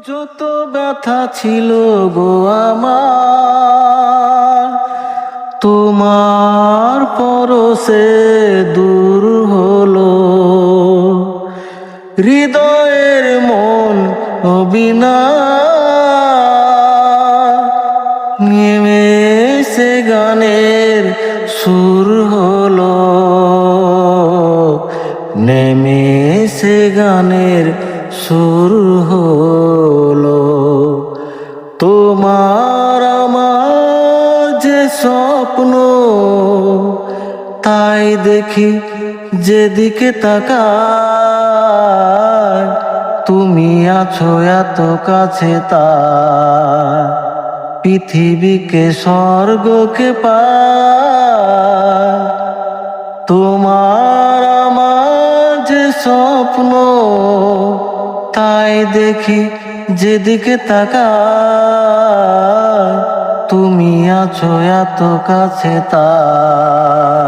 যত ব্যথা ছিল গো আমার, তোমার পরশে দূর হলো। হৃদয়ের মন অবিনা নেমে সে গানের সুর হলো, নেমে সে গানের সুর হলো। তোমার আমার যে স্বপ্ন, তাই দেখি যেদিকে তাকাই, তুমি আছো এত কাছে, তাই পৃথিবীকে স্বর্গকে পাই। তোমার আমার যে স্বপ্ন, তাই দেখি যেদিকে তাকাই, তুমি আছো এত কাছে, তাই